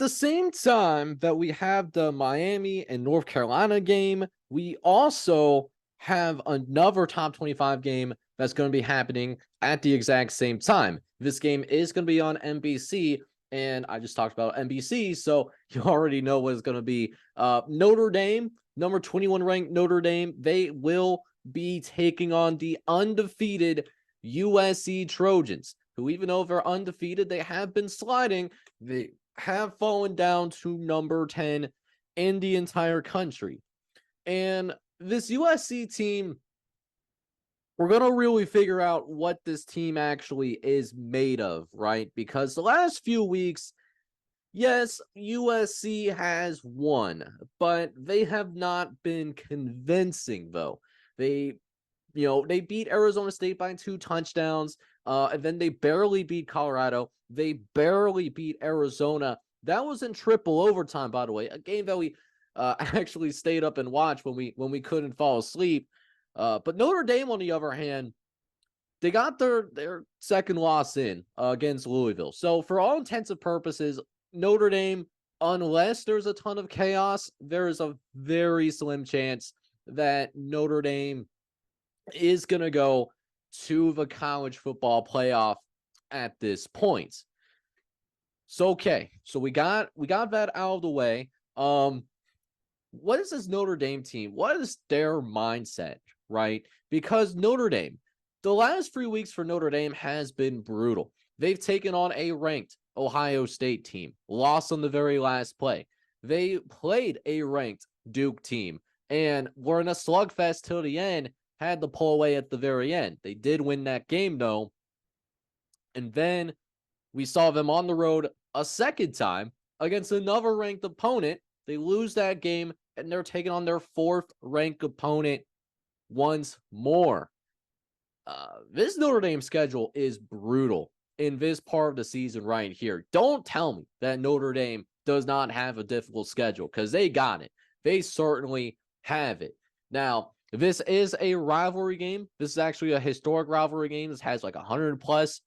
the same time that we have the Miami and North Carolina game, we also have another top 25 game that's going to be happening at the exact same time. This game is going to be on NBC, and I just talked about NBC, so you already know what it's going to be. Notre Dame, number 21 ranked Notre Dame, they will be taking on the undefeated USC Trojans, who, even though they're undefeated, they have been sliding. They have fallen down to number 10 in the entire country. And this USC team, we're going to really figure out what this team actually is made of, right? Because the last few weeks, yes, USC has won, but they have not been convincing, though. They beat Arizona State by 2 touchdowns, and then they barely beat Colorado. They barely beat Arizona. That was in triple overtime, by the way, a game that we actually stayed up and watched when we couldn't fall asleep. But Notre Dame, on the other hand, they got their second loss in against Louisville. So for all intents and purposes, Notre Dame, unless there's a ton of chaos, there is a very slim chance that Notre Dame is going to go to the college football playoff at this point. So, okay. So we got that out of the way. What is this Notre Dame team? What is their mindset, right? Because Notre Dame, the last 3 weeks for Notre Dame has been brutal. They've taken on a ranked Ohio State team, lost on the very last play. They played a ranked Duke team and were in a slugfest till the end, had to pull away at the very end. They did win that game, though. And then we saw them on the road a second time against another ranked opponent. They lose that game, and they're taking on their 4th ranked opponent once more. This Notre Dame schedule is brutal in this part of the season right here. Don't tell me that Notre Dame does not have a difficult schedule, because they got it. They certainly have it. Now, this is a rivalry game. This is actually a historic rivalry game. This has like 100 plus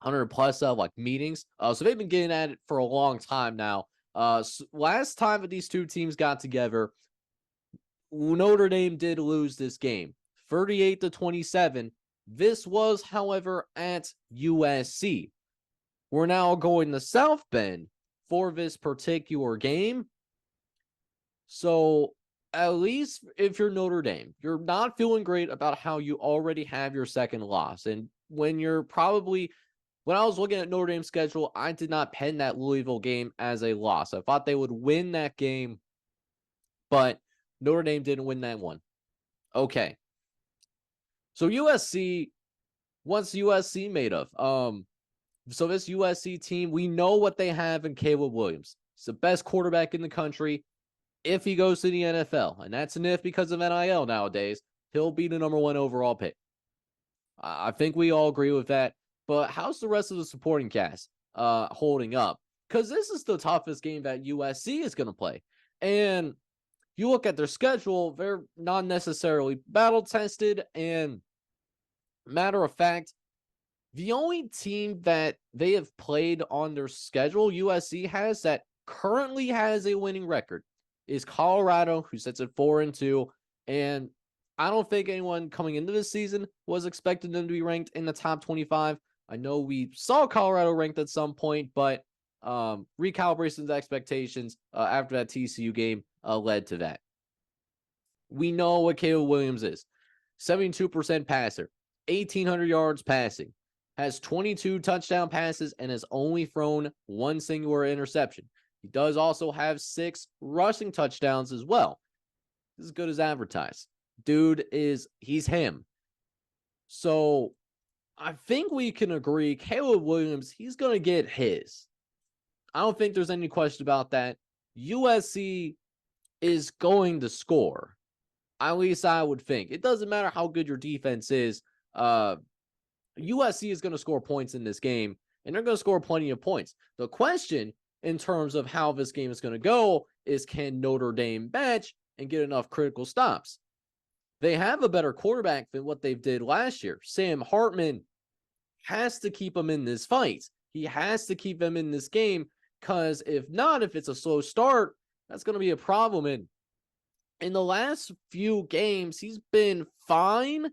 like meetings. So they've been getting at it for a long time now. Last time that these two teams got together, Notre Dame did lose this game, 38-27. This was, however, at USC. We're now going to South Bend for this particular game. So at least if you're Notre Dame, you're not feeling great about how you already have your second loss. And when I was looking at Notre Dame's schedule, I did not pen that Louisville game as a loss. I thought they would win that game, but Notre Dame didn't win that one. Okay. So USC, what's USC made of? So this USC team, we know what they have in Caleb Williams. He's the best quarterback in the country if he goes to the NFL. And that's an if because of NIL nowadays. He'll be the number 1 overall pick. I think we all agree with that. But how's the rest of the supporting cast holding up? Because this is the toughest game that USC is going to play. And you look at their schedule, they're not necessarily battle-tested. And matter of fact, the only team that they have played on their schedule, USC has, that currently has a winning record is Colorado, who sits at 4-2. And I don't think anyone coming into this season was expecting them to be ranked in the top 25. I know we saw Colorado ranked at some point, but recalibration of expectations after that TCU game led to that. We know what Caleb Williams is. 72% passer, 1,800 yards passing, has 22 touchdown passes, and has only thrown 1 singular interception. He does also have 6 rushing touchdowns as well. This is as good as advertised. Dude he's him. So I think we can agree Caleb Williams, he's going to get his. I don't think there's any question about that. USC is going to score. At least I would think. It doesn't matter how good your defense is. USC is going to score points in this game, and they're going to score plenty of points. The question in terms of how this game is going to go is, can Notre Dame match and get enough critical stops? They have a better quarterback than what they did last year. Sam Hartman has to keep them in this fight. He has to keep them in this game. Because if not, if it's a slow start, that's going to be a problem. And in the last few games, he's been fine,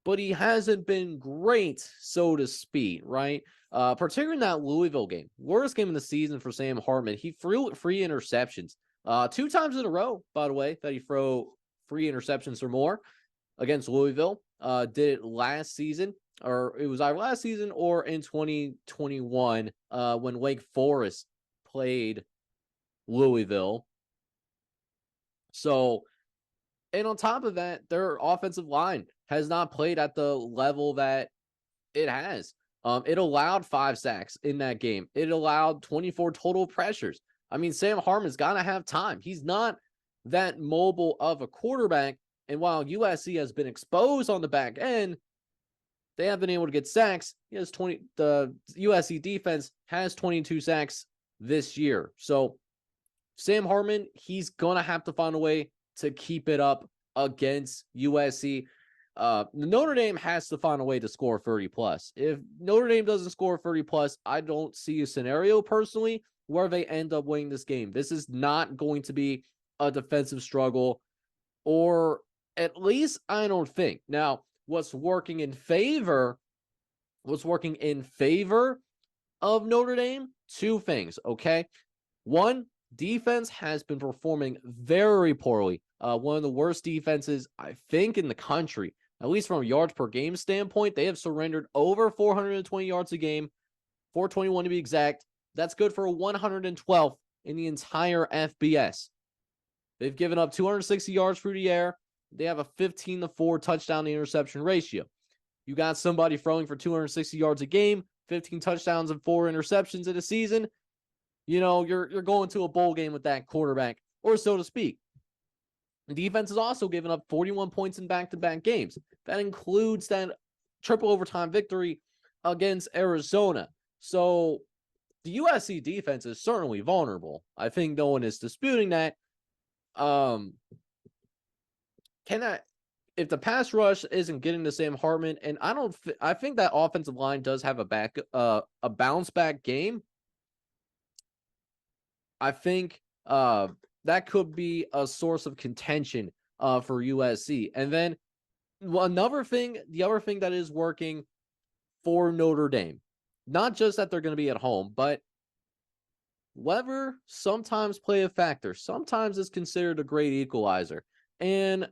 but he hasn't been great, so to speak, right? Particularly in that Louisville game, worst game of the season for Sam Hartman. He threw 3 interceptions, 2 times in a row, by the way, that he threw 3 interceptions or more against Louisville. Did it last season, or it was either last season or in 2021 when Wake Forest played Louisville. So, and on top of that, their offensive line has not played at the level that it has. It allowed 5 sacks in that game. It allowed 24 total pressures. I mean, Sam Hartman's got to have time. He's not that mobile of a quarterback. And while USC has been exposed on the back end, they have been able to get sacks. The USC defense has 22 sacks this year. So Sam Hartman, he's going to have to find a way to keep it up against USC. Notre Dame has to find a way to score 30 plus. If Notre Dame doesn't score 30 plus, I don't see a scenario personally where they end up winning this game. This is not going to be a defensive struggle, or at least I don't think. Now, what's working in favor of Notre Dame? 2 things, okay? 1, defense has been performing very poorly. One of the worst defenses, I think, in the country, at least from a yards per game standpoint. They have surrendered over 420 yards a game, 421 to be exact. That's good for a 112th in the entire FBS. They've given up 260 yards through the air. They have a 15-4 touchdown to interception ratio. You got somebody throwing for 260 yards a game, 15 touchdowns and 4 interceptions in a season. You know, you're going to a bowl game with that quarterback, or so to speak. The defense has also given up 41 points in back-to-back games. That includes that triple overtime victory against Arizona. So the USC defense is certainly vulnerable. I think no one is disputing that. If the pass rush isn't getting to Sam Hartman, and I think that offensive line does have a bounce back game. I think that could be a source of contention for USC. And then the other thing that is working for Notre Dame, not just that they're going to be at home, but weather sometimes play a factor. Sometimes it's considered a great equalizer. And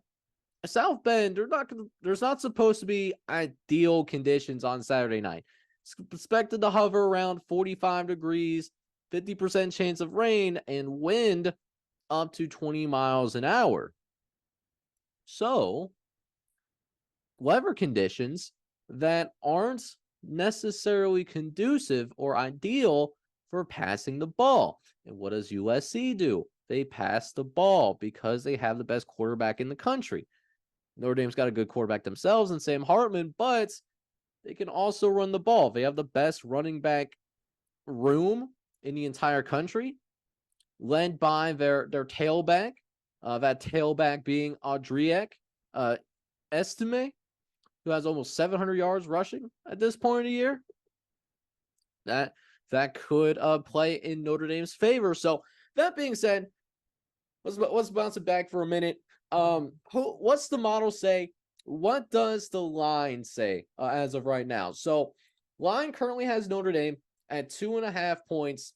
South Bend, there's not supposed to be ideal conditions on Saturday night. It's expected to hover around 45 degrees, 50% chance of rain, and wind up to 20 miles an hour. So, weather conditions that aren't necessarily conducive or ideal for passing the ball. And what does USC do? They pass the ball because they have the best quarterback in the country. Notre Dame's got a good quarterback themselves in Sam Hartman, but they can also run the ball. They have the best running back room in the entire country, led by their tailback, that tailback being Audric Estime, who has almost 700 yards rushing at this point of the year. That could play in Notre Dame's favor. So that being said, let's bounce it back for a minute. What's the model say? What does the line say as of right now? So line currently has Notre Dame at 2.5 points.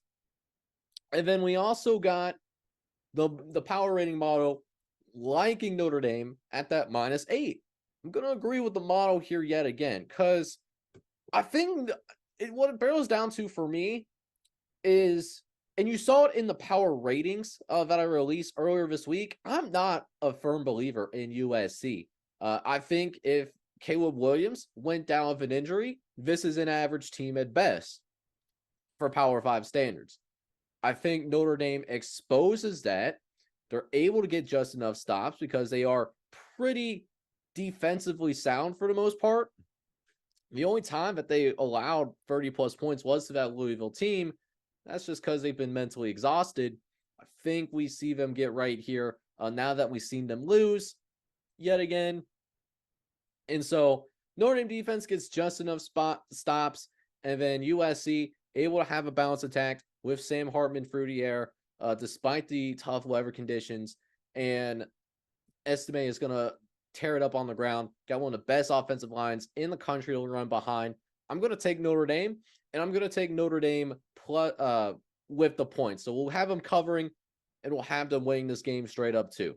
And then we also got the power rating model liking Notre Dame at that -8. I'm going to agree with the model here yet again, because I think what it barrels down to for me is, and you saw it in the power ratings that I released earlier this week, I'm not a firm believer in USC. I think if Caleb Williams went down with an injury, this is an average team at best for Power 5 standards. I think Notre Dame exposes that. They're able to get just enough stops because they are pretty defensively sound for the most part. The only time that they allowed 30-plus points was to that Louisville team. That's just because they've been mentally exhausted. I think we see them get right here now that we've seen them lose yet again. And so Notre Dame defense gets just enough stops, and then USC able to have a balanced attack, with Sam Hartman through the air, despite the tough weather conditions. And Estime is going to tear it up on the ground. Got one of the best offensive lines in the country to run behind. I'm going to take Notre Dame, and I'm going to take Notre Dame plus, with the points. So we'll have them covering, and we'll have them winning this game straight up too.